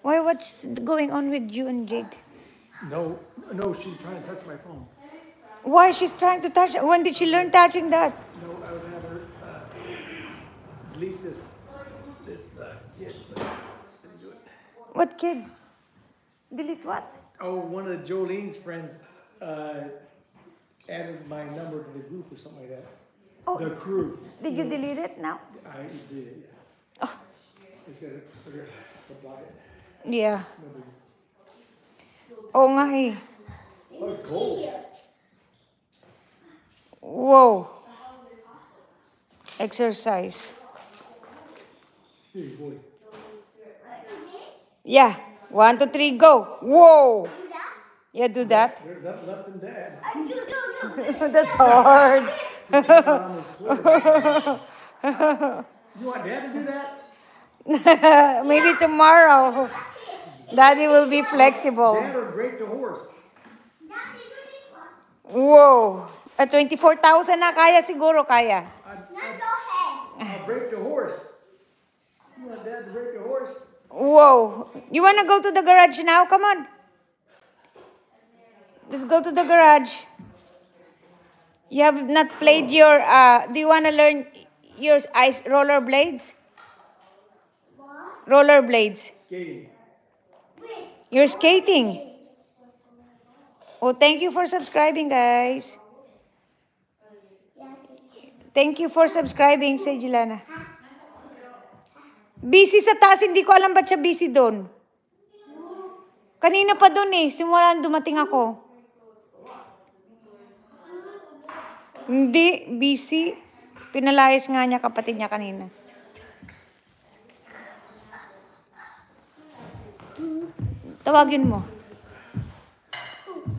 Why? What's going on with you and Jade? No, she's trying to touch my phone. Why she's trying to touch? When did she learn touching that? No, I was having her delete this kid, but I didn't do it. What kid? Delete what? Oh, one of Jolene's friends added my number to the group or something like that. Oh, the crew. Did you delete it now? I did it, yeah. Oh. I said supply it. Yeah. Oo nga eh. Oh, cold. Whoa. Exercise. Hey, boy. Yeah. 1, 2, 3, go. Whoa. Yeah, do that. There's that left and dad. That's hard. You want dad to do that? Maybe tomorrow. Daddy will be flexible. Dad or break the horse? Whoa. 24,000 na kaya siguro kaya. I'll break the horse. You want dad to break the horse? Whoa. You wanna go to the garage now? Come on. Let's go to the garage. You have not played your, do you wanna learn your ice rollerblades? Rollerblades. Skating. You're skating. Oh, thank you for subscribing, guys. Thank you for subscribing, say Jilana. Busy sa taas, hindi ko alam ba't siya busy doon. Kanina pa doon eh, simulan dumating ako. Hindi, busy. Pinalayas nga niya kapatid niya kanina. Tawagin mo.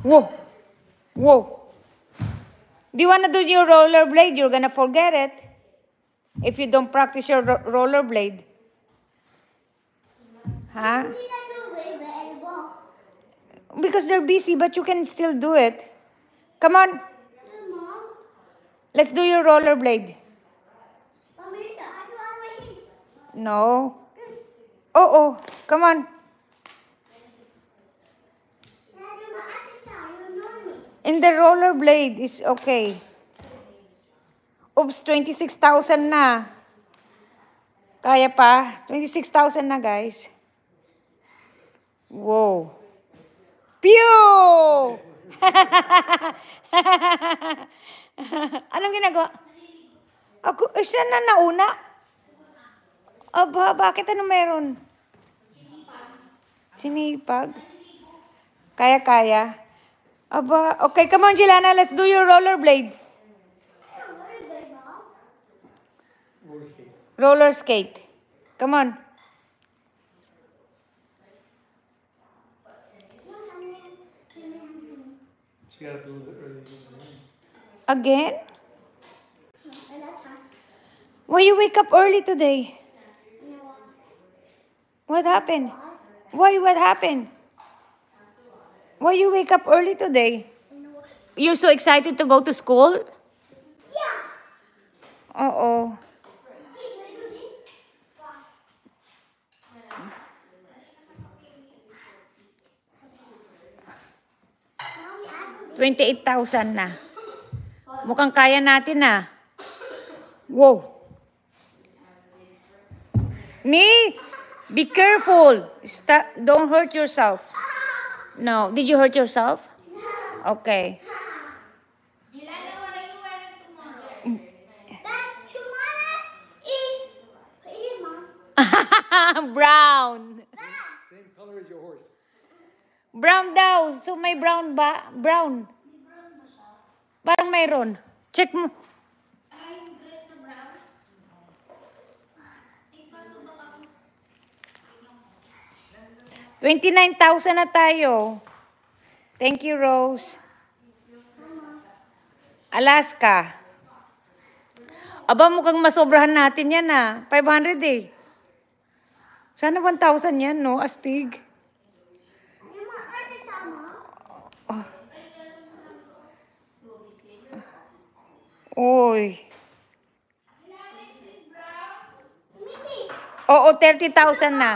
Whoa. Whoa. Do you wanna do your rollerblade? You're gonna forget it. If you don't practice your rollerblade. Huh? Because they're busy, but you can still do it. Come on. Let's do your rollerblade. No. Oh, come on. In the rollerblade is okay. Oops, 26,000 na. Kaya pa? 26,000 na, guys. Whoa. Pew! Anong ginagawa? Ako, siya na nauna. Aba, bakit ano meron? Sinipag. Kaya. Aba, okay, come on, Jilana, let's do your rollerblade. Roller skate. Roller skate. Come on. She got up a little bit early. Again? Why you wake up early today? What happened? Why, what happened? Why you wake up early today? You're so excited to go to school? Yeah. Uh-oh. $28,000 na. Mukhang kaya natin na. Whoa. Be careful. Don't hurt yourself. No. Did you hurt yourself? Okay. Jilana, what are you wearing tomorrow? That tomorrow is Mom. Brown. Same color as your horse. Brown daw. So may brown ba? Brown. Parang mayroon. Check mo. Ay, yung dress na brown? 29,000 na tayo. Thank you, Rose. Alaska. Aba, mukhang masobrahan natin yan ah. 500 eh. Sana 1,000 yan, no? Astig. Oy. Oo, 30,000 na.